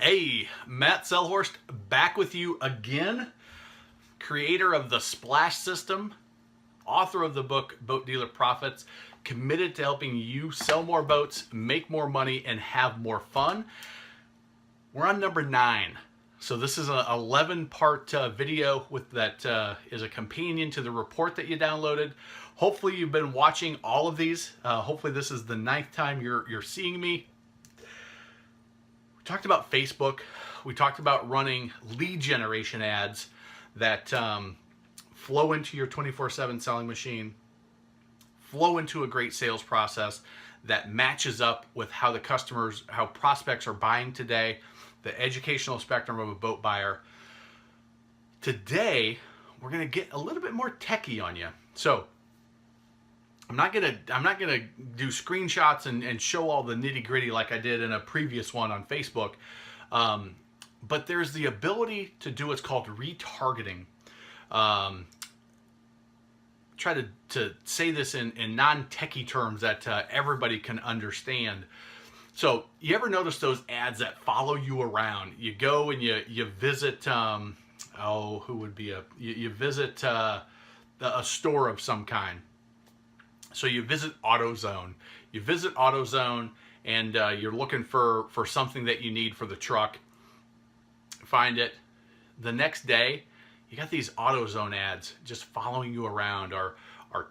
Hey, Matt Selhorst back with you again, creator of the Splash System, author of the book Boat Dealer Profits, committed to helping you sell more boats, make more money, and have more fun. We're on number 9. So this is an 11-part video that is a companion to the report that you downloaded. Hopefully you've been watching all of these. Hopefully this is the 9th time you're seeing me. We talked about Facebook. We talked about running lead generation ads that flow into your 24/7 selling machine, flow into a great sales process that matches up with how prospects are buying today, the educational spectrum of a boat buyer. Today, we're going to get a little bit more techie on you. So, I'm not gonna do screenshots and show all the nitty gritty like I did in a previous one on Facebook. But there's the ability to do what's called retargeting. Try to say this in non-techie terms that everybody can understand. So you ever notice those ads that follow you around? You go and you visit, you visit a store of some kind. So you visit AutoZone. You visit AutoZone and you're looking for something that you need for the truck. Find it. The next day, you got these AutoZone ads just following you around, or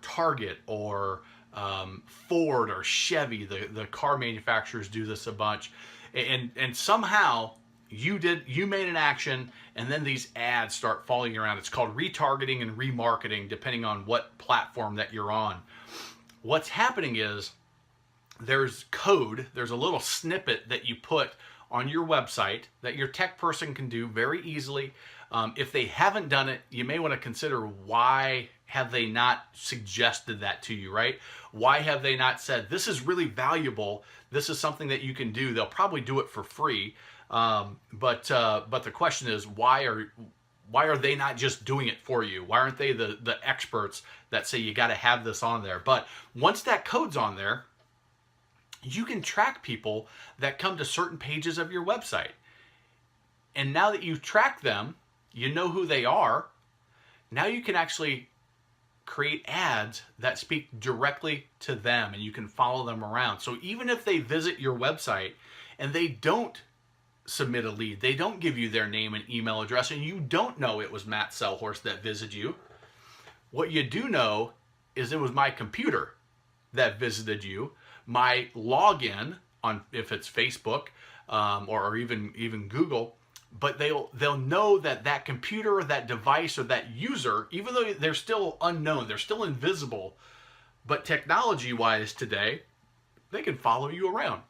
Target, or Ford, or Chevy. The car manufacturers do this a bunch, and somehow you made an action, and then these ads start following you around. It's called retargeting and remarketing, depending on what platform that you're on. What's happening is there's a little snippet that you put on your website that your tech person can do very easily. If they haven't done it, you may want to consider, why have they not suggested that to you, right? Why have they not said, this is really valuable, this is something that you can do? They'll probably do it for free. But the question is, why are they not just doing it for you? Why aren't they the experts that say you got to have this on there? But once that code's on there, you can track people that come to certain pages of your website. And now that you've tracked them, you know who they are. Now you can actually create ads that speak directly to them, and you can follow them around. So even if they visit your website and they don't submit a lead, they don't give you their name and email address, and you don't know it was Matt Selhorst that visited you, what you do know is it was my computer that visited you, my login on, if it's Facebook or even Google. But they'll know that computer or that device or that user, even though they're still unknown, they're still invisible, but technology-wise today, they can follow you around.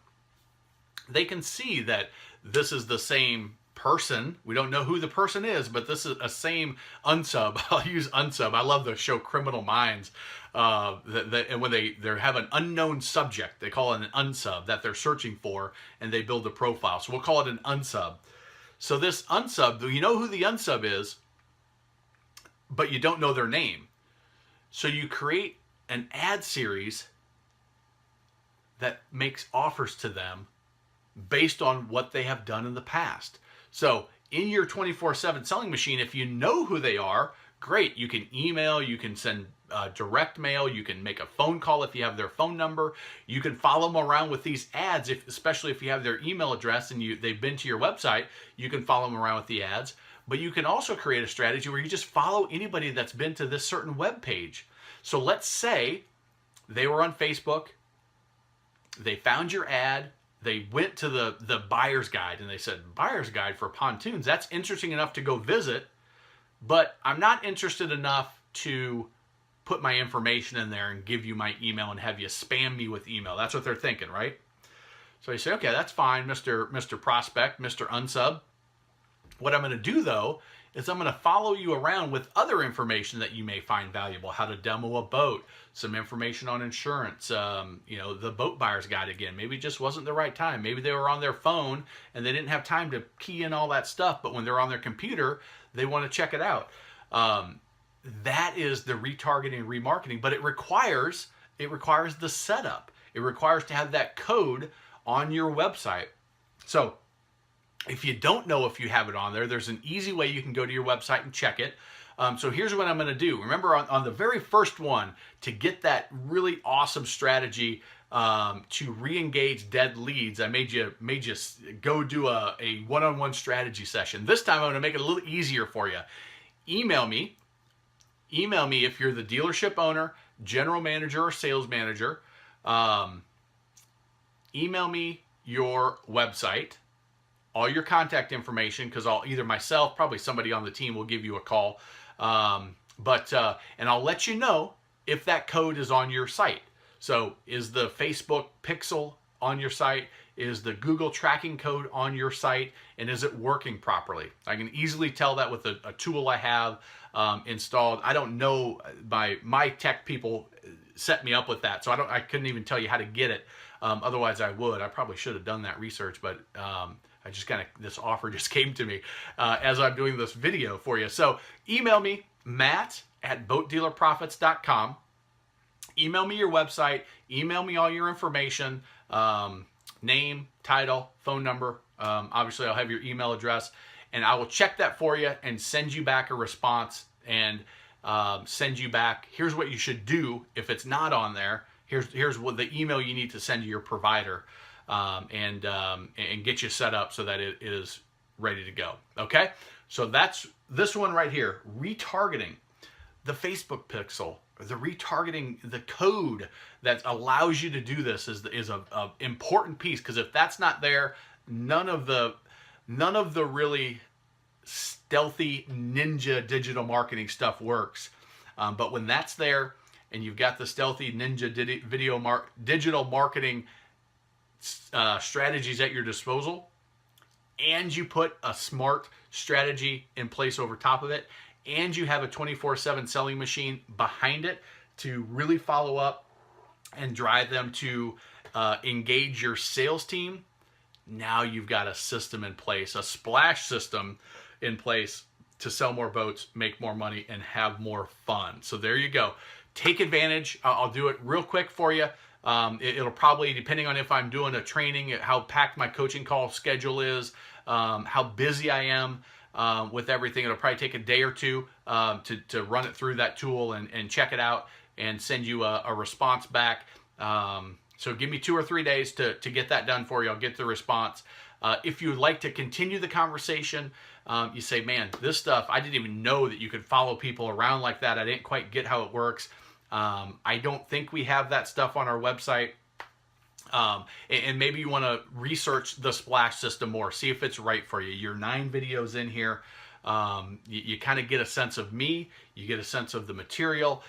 They can see that this is the same person. We don't know who the person is, but this is a same unsub. I'll use unsub. I love the show Criminal Minds. And when they have an unknown subject, they call it an unsub that they're searching for, and they build a profile. So we'll call it an unsub. So this unsub, you know who the unsub is, but you don't know their name. So you create an ad series that makes offers to them based on what they have done in the past. So in your 24/7 selling machine, if you know who they are, great. You can email, you can send direct mail, you can make a phone call if you have their phone number. You can follow them around with these ads, especially if you have their email address and they've been to your website, you can follow them around with the ads. But you can also create a strategy where you just follow anybody that's been to this certain web page. So let's say they were on Facebook, they found your ad, they went to the buyer's guide, and they said, buyer's guide for pontoons, that's interesting enough to go visit, but I'm not interested enough to put my information in there and give you my email and have you spam me with email. That's what they're thinking, right? So you say, okay, that's fine, Mr. Prospect, Mr. Unsub. What I'm going to do, though, is I'm going to follow you around with other information that you may find valuable. How to demo a boat, some information on insurance, the boat buyer's guide again. Maybe it just wasn't the right time. Maybe they were on their phone and they didn't have time to key in all that stuff, but when they're on their computer, they want to check it out. That is the retargeting and remarketing, but it requires the setup. It requires to have that code on your website. So If you don't know if you have it on there, there's an easy way you can go to your website and check it. So here's what I'm going to do. Remember on the very first one, to get that really awesome strategy to re-engage dead leads, I made you go do a one-on-one strategy session. This time I'm going to make it a little easier for you. Email me if you're the dealership owner, general manager, or sales manager. Email me your website, all your contact information, because I'll either myself, probably somebody on the team will give you a call. And I'll let you know if that code is on your site. So is the Facebook Pixel on your site? Is the Google tracking code on your site? And is it working properly? I can easily tell that with a tool I have installed. I don't know, my tech people set me up with that, so I couldn't even tell you how to get it. Otherwise I would. I probably should have done that research, but I just this offer just came to me as I'm doing this video for you. So email me, matt@boatdealerprofits.com. Email me your website, email me all your information, name, title, phone number. Obviously I'll have your email address, and I will check that for you and send you back a response, and send you back, here's what you should do if it's not on there. Here's what the email you need to send to your provider, and get you set up so that it is ready to go. Okay, so that's this one right here, retargeting the Facebook Pixel. The retargeting, the code that allows you to do this is a important piece, because if that's not there, none of the really stealthy ninja digital marketing stuff works. But when that's there, and you've got the stealthy ninja digital marketing strategies at your disposal, and you put a smart strategy in place over top of it, and you have a 24/7 selling machine behind it to really follow up and drive them to engage your sales team, now you've got a system in place, a splash system in place to sell more boats, make more money, and have more fun. So there you go. Take advantage. I'll do it real quick for you. It'll probably, depending on if I'm doing a training, how packed my coaching call schedule is, how busy I am with everything, it'll probably take a day or two to run it through that tool and check it out and send you a response back. So give me 2 or 3 days to get that done for you. I'll get the response. If you would like to continue the conversation, you say, man, this stuff, I didn't even know that you could follow people around like that. I didn't quite get how it works. I don't think we have that stuff on our website. And maybe you want to research the splash system more, see if it's right for you. You're 9 videos in here. You kind of get a sense of me, you get a sense of the material.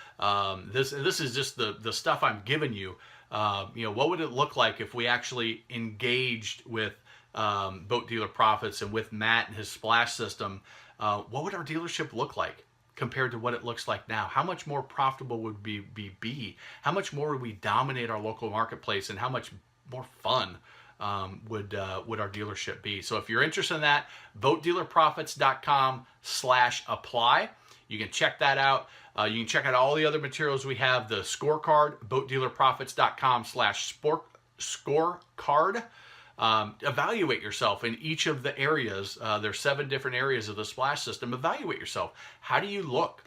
This is just the stuff I'm giving you. What would it look like if we actually engaged with Boat Dealer Profits and with Matt and his splash system? What would our dealership look like compared to what it looks like now? How much more profitable would we be? How much more would we dominate our local marketplace, and how much more fun would our dealership be? So if you're interested in that, boatdealerprofits.com/apply. You can check that out. You can check out all the other materials we have. The scorecard, boatdealerprofits.com/scorecard. Evaluate yourself in each of the areas. There's 7 different areas of the splash system. Evaluate yourself. How do you look?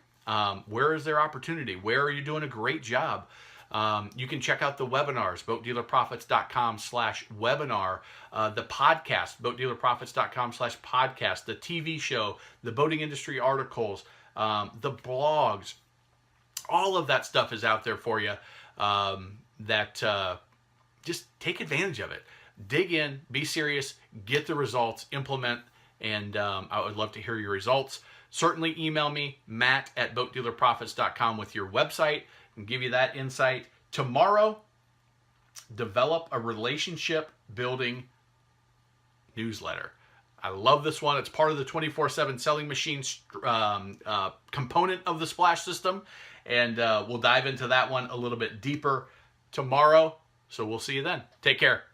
Where is there opportunity? Where are you doing a great job? You can check out the webinars, boatdealerprofits.com/webinar, the podcast, boatdealerprofits.com/podcast, the TV show, the boating industry articles, the blogs. All of that stuff is out there for you. Just take advantage of it. Dig in, be serious, get the results, implement, and I would love to hear your results. Certainly email me, matt@boatdealerprofits.com, with your website and give you that insight. Tomorrow, develop a relationship building newsletter. I love this one. It's part of the 24/7 selling machine component of the splash system, and we'll dive into that one a little bit deeper tomorrow. So we'll see you then. Take care.